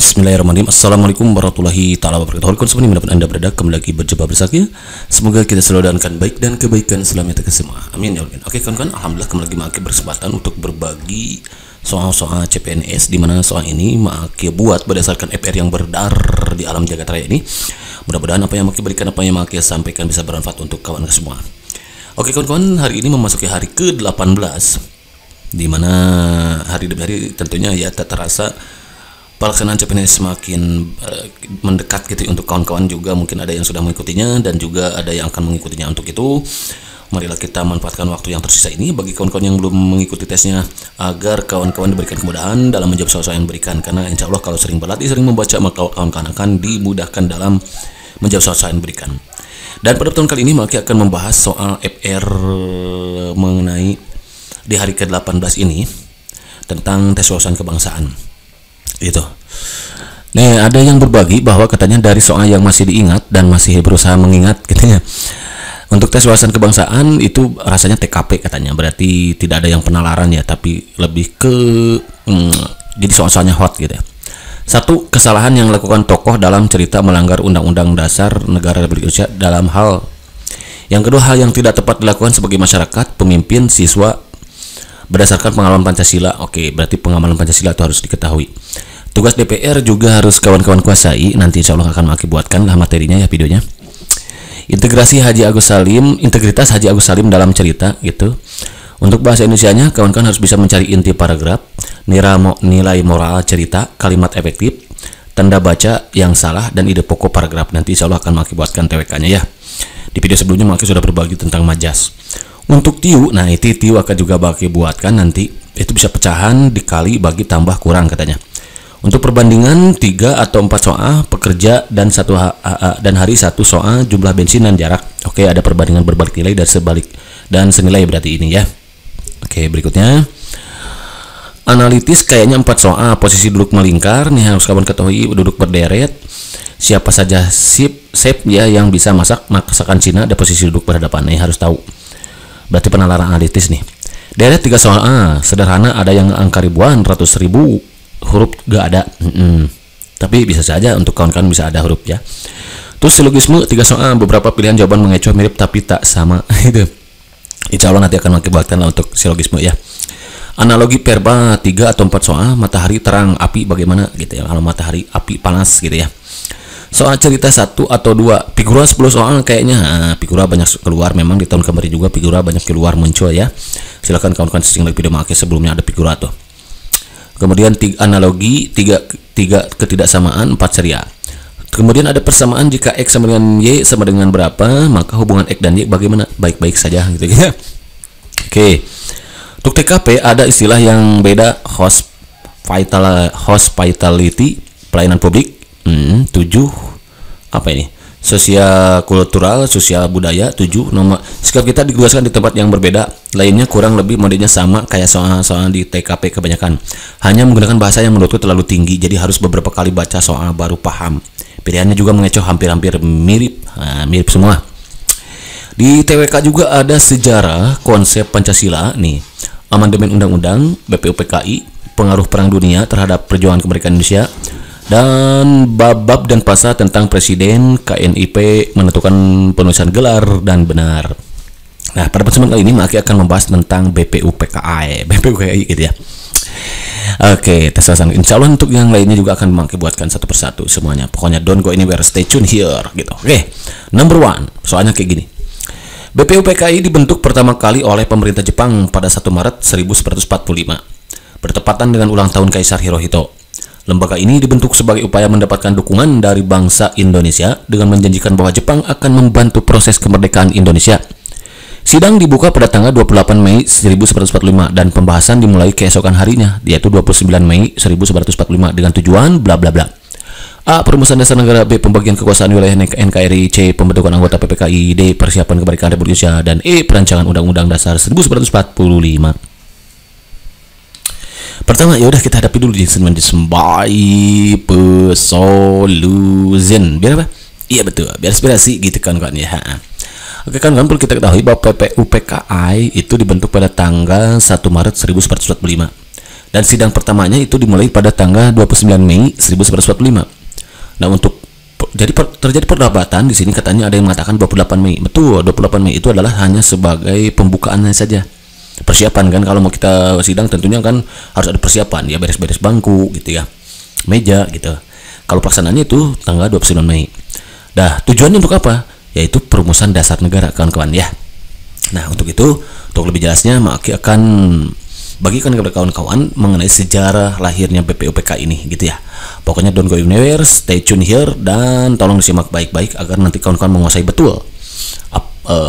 Bismillahirrahmanirrahim. Assalamualaikum warahmatullahi ta'ala wabarakatuh. Konsumen dimanapun Anda berada, kembali lagi berjumpa bersama. Semoga kita selalu dalamkan baik dan kebaikan selama kita semua. Amin ya Allah. Oke kawan-kawan, alhamdulillah kembali lagi Maki berkesempatan untuk berbagi soal-soal CPNS, di mana soal ini Maki buat berdasarkan FR yang beredar di alam jagat raya ini. Mudah-mudahan apa yang Maki berikan, apa yang Maki sampaikan bisa bermanfaat untuk kawan semua. Oke kawan-kawan, hari ini memasuki hari ke-18, di mana hari demi hari tentunya ya tak terasa pelaksanaan CPNS semakin mendekat gitu untuk kawan-kawan juga. Mungkin ada yang sudah mengikutinya dan juga ada yang akan mengikutinya. Untuk itu marilah kita manfaatkan waktu yang tersisa ini bagi kawan-kawan yang belum mengikuti tesnya, agar kawan-kawan diberikan kemudahan dalam menjawab soal-soal yang diberikan. Karena insya Allah kalau sering berlatih, sering membaca, maka kawan-kawan akan dimudahkan dalam menjawab soal-soal yang diberikan. Dan pada pertemuan kali ini Maki akan membahas soal FR mengenai di hari ke-18 ini tentang tes wawasan kebangsaan. Gitu. Nih ada yang berbagi bahwa katanya dari soal yang masih diingat dan masih berusaha mengingat katanya, untuk tes wawasan kebangsaan itu rasanya TKP katanya, berarti tidak ada yang penalaran ya, tapi lebih ke jadi soal-soalnya hot gitu ya. Satu, kesalahan yang dilakukan tokoh dalam cerita melanggar Undang-Undang Dasar Negara Republik Indonesia dalam hal. Yang kedua, hal yang tidak tepat dilakukan sebagai masyarakat, pemimpin, siswa berdasarkan pengalaman Pancasila. Oke, berarti pengamalan Pancasila itu harus diketahui. Tugas DPR juga harus kawan-kawan kuasai. Nanti insya Allah akan Maki buatkan lah materinya ya, videonya. Integritas Haji Agus Salim dalam cerita gitu. Untuk bahasa Indonesianya, kawan-kawan harus bisa mencari inti paragraf, nilai moral cerita, kalimat efektif, tanda baca yang salah, dan ide pokok paragraf. Nanti insya Allah akan Maki buatkan TWK-nya ya. Di video sebelumnya Maki sudah berbagi tentang majas. Untuk tiu, nah itu tiu akan juga Maki buatkan nanti. Itu bisa pecahan, dikali, bagi, tambah, kurang katanya. Untuk perbandingan 3 atau 4 soal pekerja dan hari 1 soal jumlah bensin dan jarak. Oke, ada perbandingan berbalik nilai dan senilai berarti ini ya. Oke, berikutnya analitis kayaknya 4 soal posisi duduk melingkar. Nih harus kawan ketahui duduk berderet. Siapa saja chef ya yang bisa masakan Cina, ada posisi duduk berhadapan. Nih harus tahu. Berarti penalaran analitis nih. Deret 3 soal sederhana, ada yang angka ribuan, ratus ribu, huruf gak ada. Tapi bisa saja untuk kawan-kawan bisa ada huruf ya. Terus silogisme 3 soal, beberapa pilihan jawaban mengecoh mirip tapi tak sama. Itu insya Allah nanti akan mengakibatkan untuk silogisme ya. Analogi verba 3 atau 4 soal, matahari terang, api bagaimana gitu ya. Kalau matahari, api panas gitu ya. Soal cerita 1 atau 2, figura 10 soal kayaknya. Figura banyak keluar, memang di tahun kemarin juga figura banyak keluar muncul ya. Silakan kawan-kawan sering lihat video Maki sebelumnya, ada figura tuh. Kemudian analogi 3 ketidaksamaan 4 ceria. Kemudian ada persamaan jika X sama dengan Y sama dengan berapa, maka hubungan X dan Y bagaimana? Baik-baik saja gitu ya. Oke. Untuk TKP ada istilah yang beda, hospitality, pelayanan publik. 7 apa ini? Sosial kultural, sosial budaya. 7 nomor sikap kita ditugaskan di tempat yang berbeda. Lainnya kurang lebih modelnya sama kayak soal-soal di TKP kebanyakan. Hanya menggunakan bahasa yang menurutku terlalu tinggi, jadi harus beberapa kali baca soal baru paham. Pilihannya juga mengecoh, hampir-hampir mirip semua. Di TWK juga ada sejarah konsep Pancasila nih. Amandemen Undang-Undang, BPUPKI, pengaruh Perang Dunia terhadap perjuangan kemerdekaan Indonesia, dan bab dan pasal tentang Presiden, KNIP menentukan penulisan gelar dan benar. Nah, pada pertemuan kali ini Maki akan membahas tentang BPUPKI gitu ya. Oke, tes wawasan. Insya Allah untuk yang lainnya juga akan Maki buatkan satu persatu semuanya. Pokoknya don't go anywhere, stay tune here gitu. Oke, number 1, soalnya kayak gini. BPUPKI dibentuk pertama kali oleh pemerintah Jepang pada 1 Maret 1945, bertepatan dengan ulang tahun Kaisar Hirohito. Lembaga ini dibentuk sebagai upaya mendapatkan dukungan dari bangsa Indonesia dengan menjanjikan bahwa Jepang akan membantu proses kemerdekaan Indonesia. Sidang dibuka pada tanggal 28 Mei 1945 dan pembahasan dimulai keesokan harinya, yaitu 29 Mei 1945 dengan tujuan bla bla bla. A. Perumusan dasar negara. B. Pembagian kekuasaan wilayah NKRI. C. Pembentukan anggota PPKI. D. Persiapan kemerdekaan Republik Indonesia. Dan E. Perancangan Undang-Undang Dasar 1945. Pertama, ya udah kita hadapi dulu di by solution. Biar apa? Iya betul, biar inspirasi gitu kan ya. Oke kan perlu kita ketahui bahwa PPUPKI itu dibentuk pada tanggal 1 Maret 1945 Dan sidang pertamanya itu dimulai pada tanggal 29 Mei 1945. Nah, untuk terjadi perdebatan di sini, katanya ada yang mengatakan 28 Mei. Betul, 28 Mei itu adalah hanya sebagai pembukaannya saja. Persiapan kan, kalau mau kita sidang tentunya kan harus ada persiapan ya, beres-beres bangku gitu ya, meja gitu. Kalau pelaksanaannya itu tanggal 29 Mei. Dah, tujuannya untuk apa? Yaitu perumusan dasar negara, kawan-kawan ya. Nah, untuk itu, untuk lebih jelasnya Maki akan bagikan kepada kawan-kawan mengenai sejarah lahirnya BPUPK ini gitu ya. Pokoknya don't go anywhere, stay tune here, dan tolong disimak baik-baik agar nanti kawan-kawan menguasai betul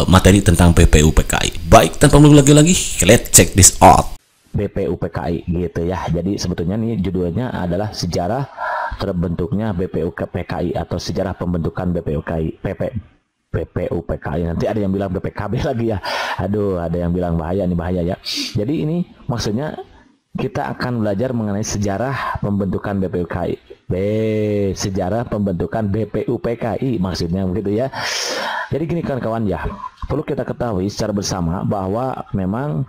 materi tentang BPUPKI. Baik, tanpa menunggu lagi, let's check this out. BPUPKI gitu ya. Jadi sebetulnya nih judulnya adalah sejarah terbentuknya BPUPKI atau sejarah pembentukan BPUPKI. Nanti ada yang bilang BPKB lagi ya. Aduh, ada yang bilang bahaya ya. Jadi ini maksudnya kita akan belajar mengenai sejarah pembentukan BPUPKI. Sejarah pembentukan BPUPKI maksudnya begitu ya. Jadi gini kawan-kawan ya, perlu kita ketahui secara bersama bahwa memang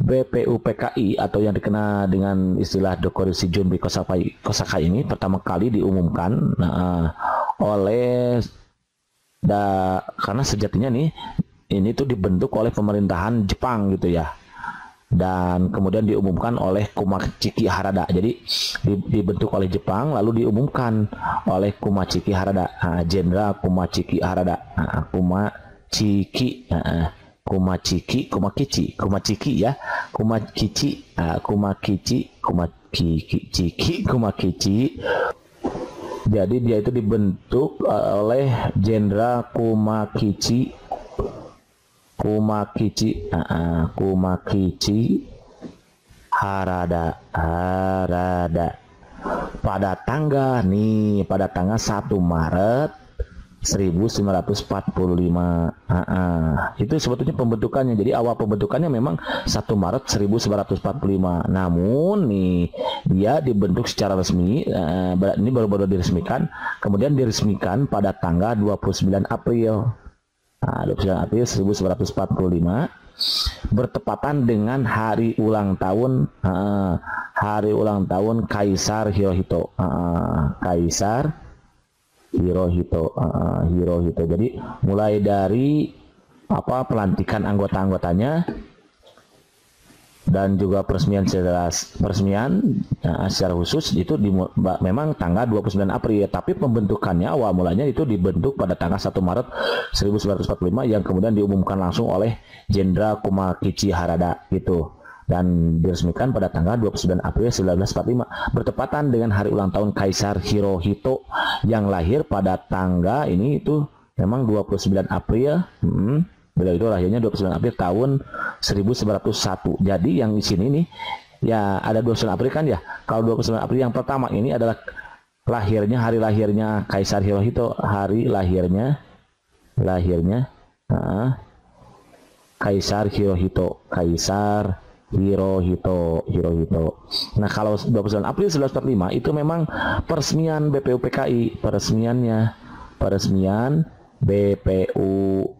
BPUPKI atau yang dikenal dengan istilah Dokorisi Junbi Kosaka ini pertama kali diumumkan karena sejatinya nih ini tuh dibentuk oleh pemerintahan Jepang gitu ya, dan kemudian diumumkan oleh Kumachiki Harada. Jadi dibentuk oleh Jepang lalu diumumkan oleh Kumachiki Harada, Jenderal Kumachiki Harada, Kumakichi ya, Kumakichi. Jadi dia itu dibentuk oleh Jenderal Kumakichi Harada pada tanggal 1 Maret 1945. Itu sebetulnya pembentukannya. Jadi awal pembentukannya memang 1 Maret 1945. Namun nih dia dibentuk secara resmi, ini baru-baru diresmikan, kemudian diresmikan pada tanggal 29 April. 29 April 1945 bertepatan dengan hari ulang tahun Kaisar Hirohito. Hirohito. Jadi mulai dari pelantikan anggota-anggotanya dan juga peresmian secara khusus itu memang tanggal 29 April, tapi pembentukannya awal mulanya itu dibentuk pada tanggal 1 Maret 1945 yang kemudian diumumkan langsung oleh Jenderal Kumakichi Harada gitu, dan diresmikan pada tanggal 29 April 1945 bertepatan dengan hari ulang tahun Kaisar Hirohito yang lahir pada tanggal ini itu memang 29 April. Beliau itu lahirnya 29 April tahun 1901. Jadi yang di sini nih ya ada 29 April kan ya. Kalau 29 April yang pertama ini adalah hari lahirnya Kaisar Hirohito, Kaisar Hirohito. Nah, kalau 29 April 1945 itu memang peresmian BPUPKI, peresmian BPUPKI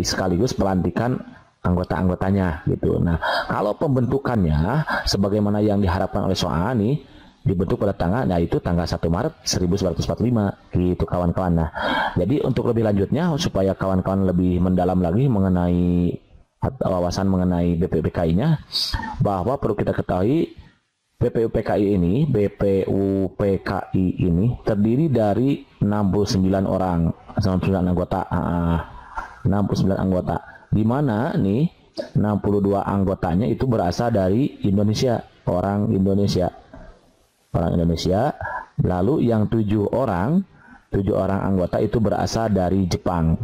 sekaligus pelantikan anggota-anggotanya gitu. Nah, kalau pembentukannya sebagaimana yang diharapkan oleh Soa nih dibentuk pada tanggal tanggal 1 Maret 1945 gitu kawan-kawan. Nah, jadi untuk lebih lanjutnya supaya kawan-kawan lebih mendalam lagi mengenai wawasan mengenai BPUPKI-nya, bahwa perlu kita ketahui BPUPKI ini terdiri dari 69 anggota, 69 anggota, di mana nih 62 anggotanya itu berasal dari Indonesia, orang Indonesia. Lalu yang 7 orang anggota itu berasal dari Jepang.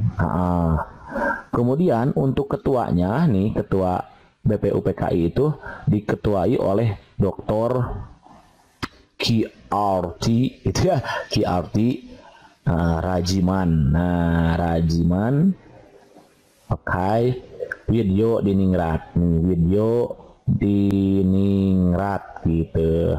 Kemudian untuk ketuanya nih, ketua BPUPKI itu diketuai oleh Dr. QRT itu ya, Rajiman. Rajiman pakai video Diningrat gitu.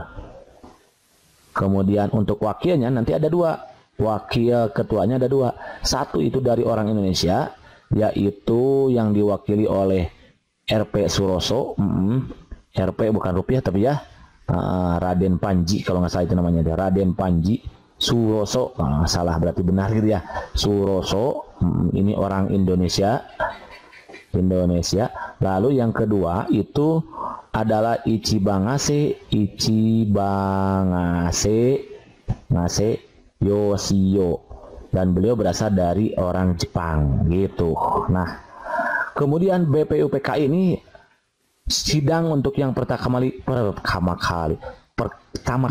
Kemudian untuk wakilnya nanti ada 2. Wakil ketuanya ada 2. Satu itu dari orang Indonesia, yaitu yang diwakili oleh RP Suroso. RP bukan rupiah tapi ya, Raden Panji kalau nggak salah itu namanya, Raden Panji Suroso kalau nggak salah, berarti benar gitu ya, Suroso. Ini orang Indonesia. Lalu yang kedua itu adalah Ichibangase Yoshio, dan beliau berasal dari orang Jepang gitu. Nah, kemudian BPUPK ini sidang untuk yang pertama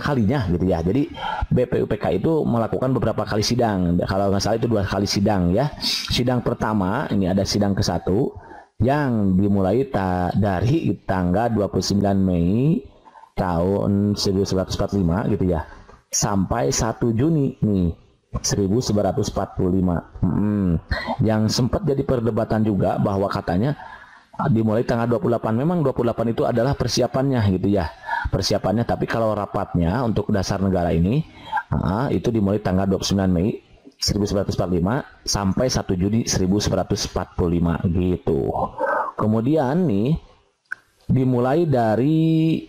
kalinya gitu ya. Jadi BPUPK itu melakukan beberapa kali sidang. Kalau nggak salah itu 2 kali sidang ya. Sidang pertama ini ada sidang ke-1 yang dimulai dari tanggal 29 Mei tahun 1945 gitu ya, sampai 1 Juni nih 1945. Yang sempat jadi perdebatan juga bahwa katanya dimulai tanggal 28. Memang 28 itu adalah persiapannya gitu ya, persiapannya. Tapi kalau rapatnya untuk dasar negara ini itu dimulai tanggal 29 Mei 1945 sampai 1 Juni 1945 gitu. Kemudian nih dimulai dari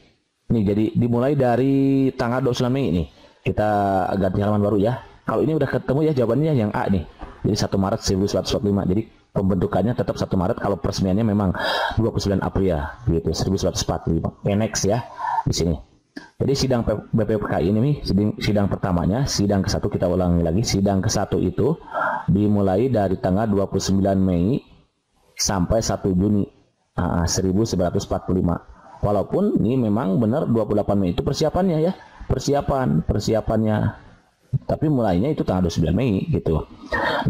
tanggal 29 Mei nih. Kita ganti halaman baru ya. Kalau ini udah ketemu ya jawabannya yang A nih. Jadi 1 Maret 1945. Jadi pembentukannya tetap 1 Maret, kalau peresmiannya memang 29 April gitu 1945. Next ya di sini. Jadi sidang BPUPK ini nih, sidang pertamanya, sidang ke-1 kita ulangi lagi. Sidang ke-1 itu dimulai dari tanggal 29 Mei sampai 1 Juni 1945. Walaupun ini memang benar 28 Mei itu persiapannya ya, persiapannya. Tapi mulainya itu tanggal 29 Mei gitu.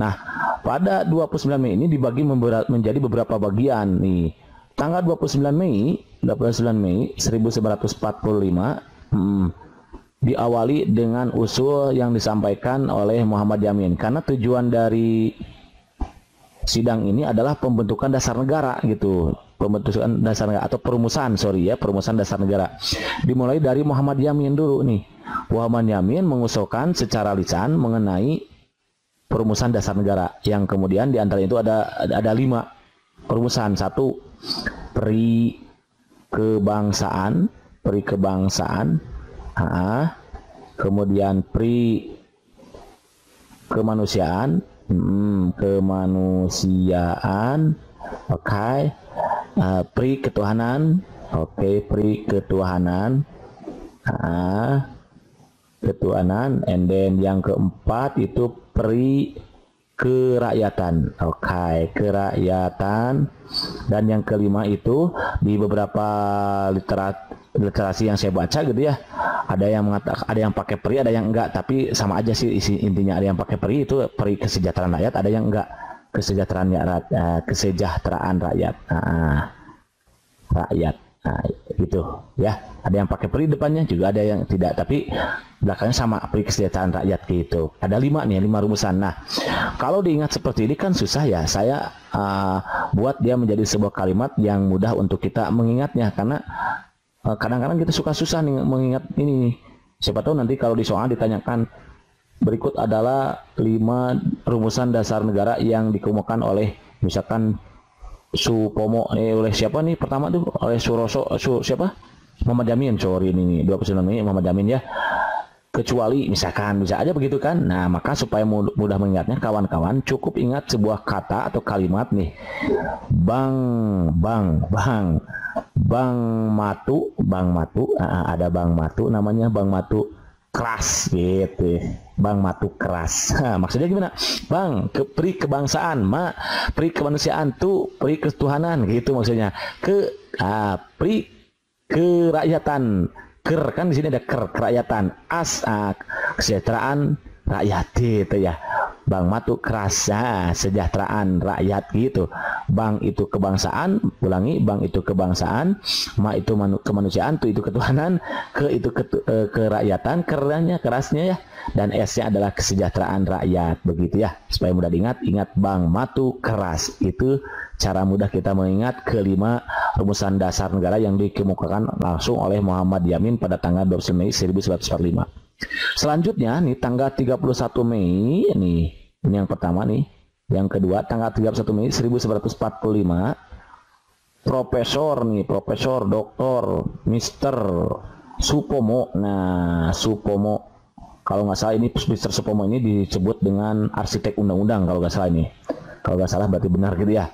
Nah, pada 29 Mei ini dibagi menjadi beberapa bagian nih. Tanggal 29 Mei 1945 diawali dengan usul yang disampaikan oleh Muhammad Yamin, karena tujuan dari sidang ini adalah pembentukan dasar negara gitu, pembentukan dasar negara atau perumusan dasar negara. Dimulai dari Muhammad Yamin dulu nih. Muhammad Yamin mengusulkan secara lisan mengenai perumusan dasar negara, yang kemudian diantara itu ada 5 perumusan. 1, peri kebangsaan, kemudian peri kemanusiaan, peri ketuhanan, peri ketuhanan, and then yang keempat itu peri kerakyatan, kerakyatan, dan yang kelima itu di beberapa literasi yang saya baca gitu ya, ada yang mengatakan, ada yang pakai peri, ada yang enggak, tapi sama aja sih intinya. Ada yang pakai peri itu peri kesejahteraan rakyat, ada yang enggak, kesejahteraan rakyat, gitu ya. Ada yang pakai peri depannya, juga ada yang tidak, tapi belakangnya sama, peri kesejahteraan rakyat gitu. Ada 5 nih, 5 rumusan. Nah, kalau diingat seperti ini kan susah ya. Saya buat dia menjadi sebuah kalimat yang mudah untuk kita mengingatnya, karena kadang-kadang kita suka susah nih mengingat ini. Siapa tahu nanti kalau di soal ditanyakan berikut adalah 5 rumusan dasar negara yang dikemukakan oleh misalkan Supomo, oleh siapa nih pertama tuh, oleh Suroso, siapa, Muhammad Yamin, sorry ini 29 Mei Muhammad Yamin ya, kecuali misalkan, bisa aja begitu kan. Nah, maka supaya mudah mengingatnya kawan-kawan, cukup ingat sebuah kata atau kalimat nih, bang matu, ada bang matu, namanya bang matu keras gitu, bang matu keras. Maksudnya gimana? Bang, peri kebangsaan, peri kemanusiaan, tuh peri ketuhanan gitu maksudnya. Peri kerakyatan, kan di sini ada kerakyatan, kesejahteraan rakyat gitu ya. Bang matu keras, sejahteraan rakyat gitu. Bang itu kebangsaan, ulangi, bang itu kebangsaan, ma itu kemanusiaan, tu itu ketuhanan, itu kerakyatan, kerasnya ya, dan S-nya adalah kesejahteraan rakyat, begitu ya. Supaya mudah diingat, ingat bang matu keras. Itu cara mudah kita mengingat kelima rumusan dasar negara yang dikemukakan langsung oleh Muhammad Yamin pada tanggal 29 Mei 1945. Selanjutnya nih tanggal 31 Mei ini yang pertama nih. Yang kedua tanggal 31 Mei 1945 profesor, doktor, mister Supomo. Nah, Supomo, kalau nggak salah ini Mr. Supomo ini disebut dengan arsitek undang-undang kalau nggak salah ini. Kalau nggak salah berarti benar gitu ya.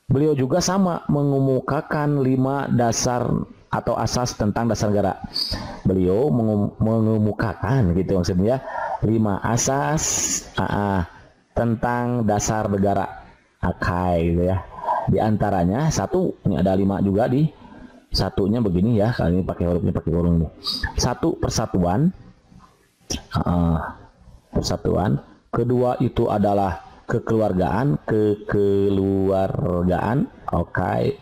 Beliau juga sama mengemukakan 5 dasar atau asas tentang dasar negara. Beliau mengemukakan gitu maksudnya 5 asas tentang dasar negara. Gitu ya. Di antaranya satu, ini ada 5 juga di satunya begini ya, kali ini pakai hurufnya pakai kurung nih. 1, persatuan. Persatuan. Kedua itu adalah kekeluargaan. Oke.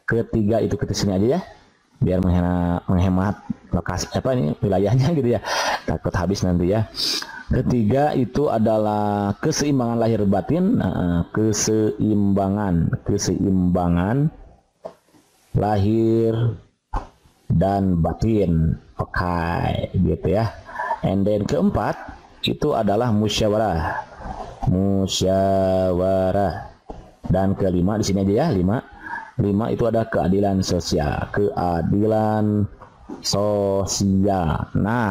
Ketiga itu ke sini aja ya, biar menghemat lokasi wilayahnya gitu ya, takut habis nanti ya. Ketiga itu adalah keseimbangan lahir batin. Keseimbangan lahir dan batin. Oke, gitu ya. And then keempat itu adalah musyawarah. Dan kelima di sini aja ya, 5 itu ada keadilan sosial. Nah,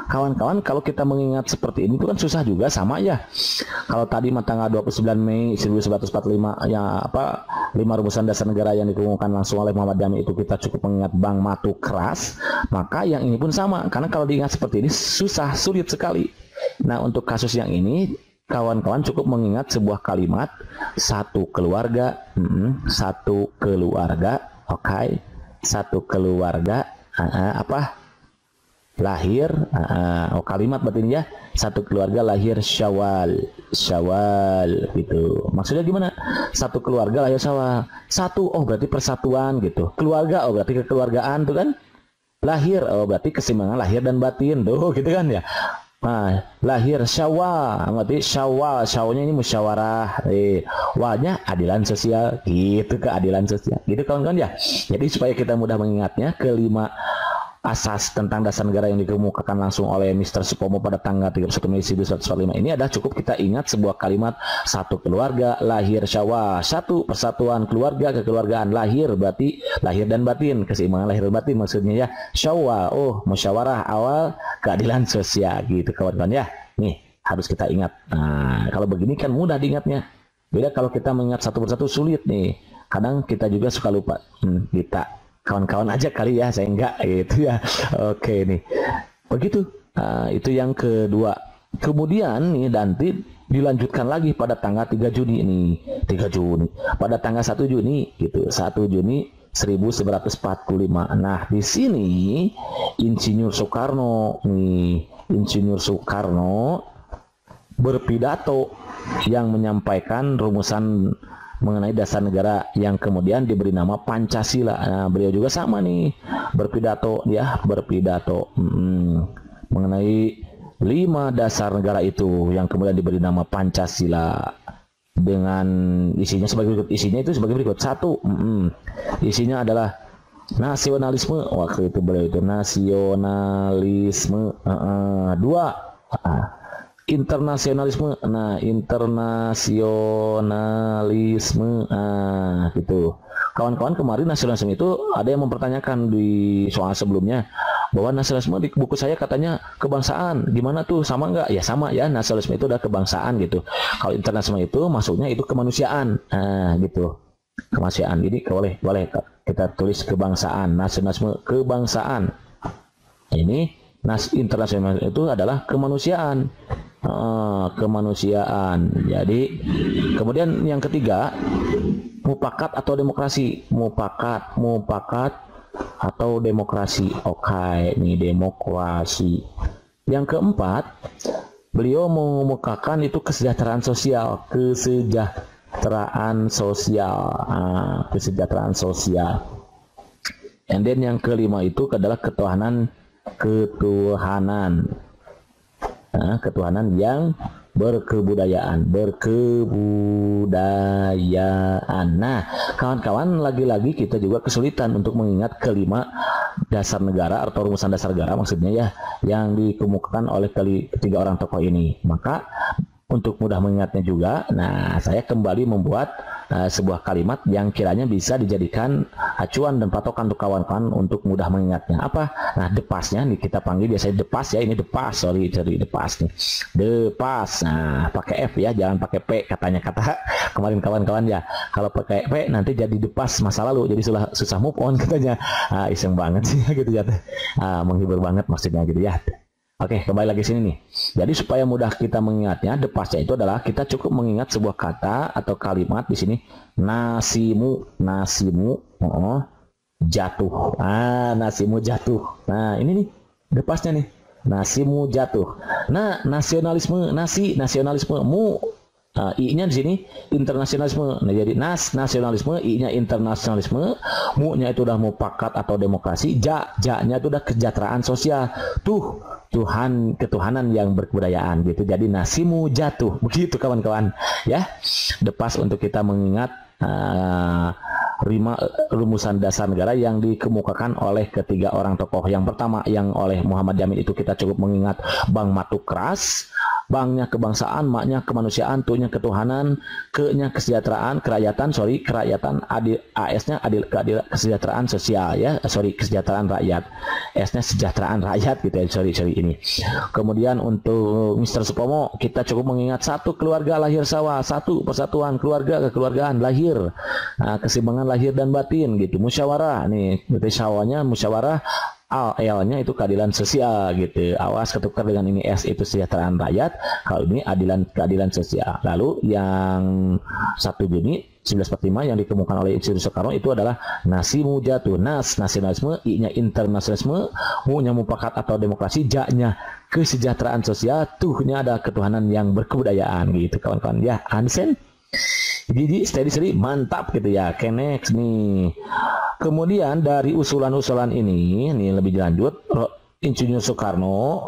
kawan-kawan, kalau kita mengingat seperti ini itu kan susah juga, sama ya. Kalau tadi tanggal 29 Mei 1945 ya 5 rumusan dasar negara yang dikemukakan langsung oleh Muhammad Jamil itu kita cukup mengingat Bang Matu keras, maka yang ini pun sama. Karena kalau diingat seperti ini sulit sekali. Nah, untuk kasus yang ini kawan-kawan cukup mengingat sebuah kalimat, satu keluarga, oke. Satu keluarga lahir, kalimat batin ya, satu keluarga lahir Syawal gitu. Maksudnya gimana? Satu keluarga lahir Syawal. Satu, berarti persatuan gitu. Keluarga, berarti kekeluargaan tuh kan. Lahir, berarti keseimbangan lahir dan batin tuh gitu kan ya. Nah, lahir Syawal, berarti Syawalnya ini musyawarah, wanya adilan sosial gitu, keadilan sosial gitu kawan-kawan ya. Jadi supaya kita mudah mengingatnya, kelima asas tentang dasar negara yang dikemukakan langsung oleh Mr. Supomo pada tanggal 31 Mei 1945 ini adalah cukup kita ingat sebuah kalimat, satu keluarga lahir Syawal, satu persatuan keluarga, kekeluargaan, lahir berarti lahir dan batin, keseimbangan lahir dan batin maksudnya ya. Syawal, musyawarah awal, keadilan sosial gitu kawan-kawan ya. Nih harus kita ingat. Nah, kalau begini kan mudah diingatnya. Beda kalau kita mengingat satu persatu sulit nih. Kadang kita juga suka lupa. Kita kawan-kawan aja kali ya, saya enggak gitu ya. Oke nih, begitu. Itu yang kedua. Kemudian nih nanti dilanjutkan lagi pada tanggal 3 Juni nih, 3 Juni. Pada tanggal 1 Juni gitu, 1 Juni 1945. Nah, di sini Insinyur Soekarno berpidato yang menyampaikan rumusan mengenai dasar negara yang kemudian diberi nama Pancasila. Nah, beliau juga sama nih berpidato mengenai 5 dasar negara itu yang kemudian diberi nama Pancasila dengan isinya sebagai berikut. Isinya itu sebagai berikut. 1, isinya adalah nasionalisme. Waktu itu beliau itu nasionalisme. 2, internasionalisme. Nah, internasionalisme. Gitu. Kawan-kawan, kemarin nasionalisme itu ada yang mempertanyakan di soal sebelumnya bahwa nasionalisme di buku saya katanya kebangsaan. Gimana tuh, sama nggak? Ya sama ya, nasionalisme itu udah kebangsaan gitu. Kalau internasionalisme itu masuknya itu kemanusiaan. Gitu. Kemanusiaan. Jadi boleh kita tulis kebangsaan, nasionalisme kebangsaan. Ini internasional itu adalah kemanusiaan. Kemanusiaan. Jadi kemudian yang ketiga, mufakat atau demokrasi. Mufakat atau demokrasi. Oke, ini demokrasi. Yang keempat, beliau mengemukakan itu kesejahteraan sosial. Kesejahteraan sosial. And then yang kelima itu adalah ketuhanan yang berkebudayaan. Nah, kawan-kawan, lagi-lagi kita juga kesulitan untuk mengingat kelima dasar negara atau rumusan dasar negara maksudnya ya, yang dikemukakan oleh ketiga orang tokoh ini. Maka untuk mudah mengingatnya juga, nah saya kembali membuat sebuah kalimat yang kiranya bisa dijadikan acuan dan patokan untuk kawan-kawan untuk mudah mengingatnya. Apa? Nah, depasnya nih kita panggil biasanya depas ya, ini depas, sorry depas nih. Depas. Nah, pakai F ya, jangan pakai P katanya kata kemarin kawan-kawan ya. Kalau pakai P nanti jadi depas masa lalu, jadi susah move on katanya. Iseng banget sih gitu ya. Menghibur banget maksudnya gitu ya. Oke, kembali lagi sini nih. Jadi supaya mudah kita mengingatnya, depasnya itu adalah kita cukup mengingat sebuah kata atau kalimat di sini. Nasimu jatuh. Nasimu jatuh. Nah, ini nih depasnya nih. Nasimu jatuh. Nah, nasionalisme, nasionalisme, I-nya di sini internasionalisme. Nah, jadi nasionalisme, I-nya internasionalisme, mu-nya itu udah mufakat atau demokrasi, ja-nya itu udah kesejahteraan sosial. Ketuhanan yang berkebudayaan gitu. Jadi nasimu jatuh. Begitu kawan-kawan ya. Depas untuk kita mengingat rumusan dasar negara yang dikemukakan oleh ketiga orang tokoh. Yang pertama yang oleh Muhammad Jamil itu kita cukup mengingat Bang Matu keras, bangnya kebangsaan, maknya kemanusiaan, tunya ketuhanan, ke-nya kesejahteraan, kerakyatan, adil, AS-nya adil, keadilan, kesejahteraan sosial ya, kesejahteraan rakyat, S-nya sejahteraan rakyat gitu ya, ini. Kemudian untuk Mr. Supomo kita cukup mengingat satu keluarga lahir sawah, satu persatuan keluarga kekeluargaan lahir, keseimbangan lahir dan batin gitu, musyawarah nih, berarti sawahnya musyawarah, L-nya itu keadilan sosial gitu. Awas ketukar dengan ini S itu kesejahteraan rakyat. Kalau ini keadilan sosial. Lalu yang 1 Juni 1945 yang dikemukakan oleh Insinyur Soekarno itu adalah nasimu jatuh. Nasionalisme, I-nya internasionalisme, mu-nya mufakat atau demokrasi, ja-nya kesejahteraan sosial, tuh-nya ada ketuhanan yang berkebudayaan gitu kawan-kawan ya. Understand? Jadi steady mantap gitu ya. Oke, next nih. Kemudian dari usulan-usulan ini lebih lanjut, Insinyur Soekarno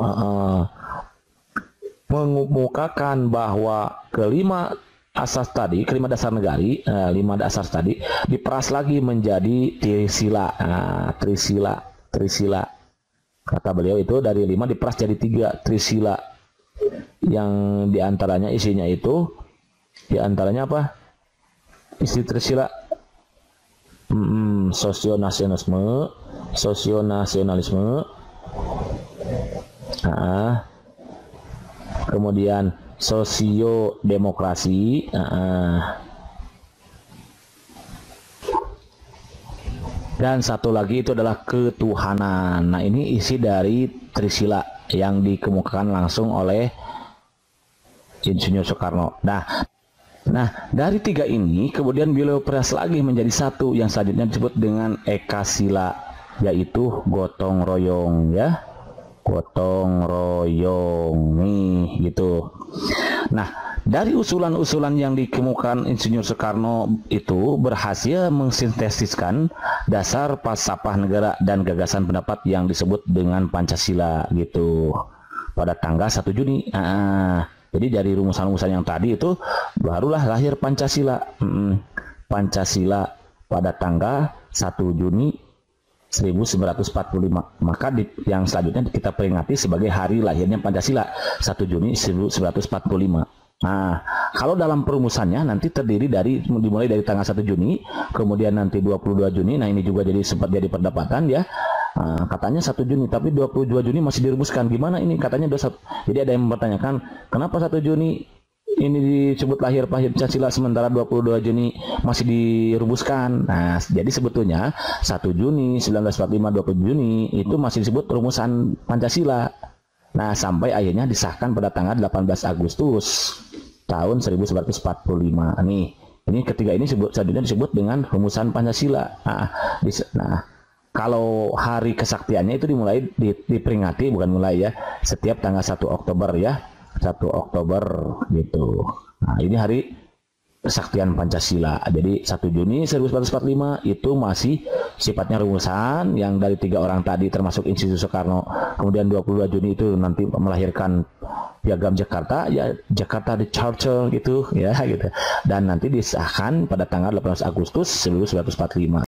mengemukakan bahwa kelima dasar negari, 5 dasar tadi diperas lagi menjadi trisila. Trisila. Kata beliau itu dari 5 diperas jadi 3 trisila. Yang diantaranya isinya itu, diantaranya apa? Isi trisila. Sosionasionalisme, kemudian sosiodemokrasi, dan satu lagi itu adalah ketuhanan. Nah, ini isi dari trisila yang dikemukakan langsung oleh Insinyur Soekarno. Nah, dari 3 ini kemudian beliau peras lagi menjadi 1 yang selanjutnya disebut dengan Ekasila, yaitu gotong royong ya. Gotong royong nih gitu. Nah, dari usulan-usulan yang dikemukakan Insinyur Soekarno itu berhasil mengsintesiskan dasar falsafah negara dan gagasan pendapat yang disebut dengan Pancasila gitu. Pada tanggal 1 Juni. Jadi dari rumusan-rumusan yang tadi itu barulah lahir Pancasila. Pancasila pada tanggal 1 Juni 1945. Maka yang selanjutnya kita peringati sebagai hari lahirnya Pancasila, 1 Juni 1945. Nah, kalau dalam perumusannya nanti terdiri dimulai dari tanggal 1 Juni, kemudian nanti 22 Juni. Nah, ini juga sempat jadi perdebatan ya. Katanya 1 Juni, tapi 22 Juni masih dirumuskan. Gimana ini? Katanya 21. Jadi ada yang mempertanyakan, kenapa 1 Juni ini disebut lahir Pancasila sementara 22 Juni masih dirumuskan? Nah, jadi sebetulnya 1 Juni 1945, 20 Juni itu masih disebut rumusan Pancasila. Nah, sampai akhirnya disahkan pada tanggal 18 Agustus tahun 1945. Ini ketiga ini selanjutnya disebut dengan rumusan Pancasila. Kalau hari kesaktiannya itu diperingati, bukan mulai ya, setiap tanggal 1 Oktober ya, 1 Oktober gitu. Nah, ini hari kesaktian Pancasila. Jadi 1 Juni 1945 itu masih sifatnya rumusan yang dari 3 orang tadi termasuk Insinyur Soekarno. Kemudian 22 Juni itu nanti melahirkan Piagam Jakarta, ya Jakarta the Charter gitu ya gitu. Dan nanti disahkan pada tanggal 18 Agustus 1945.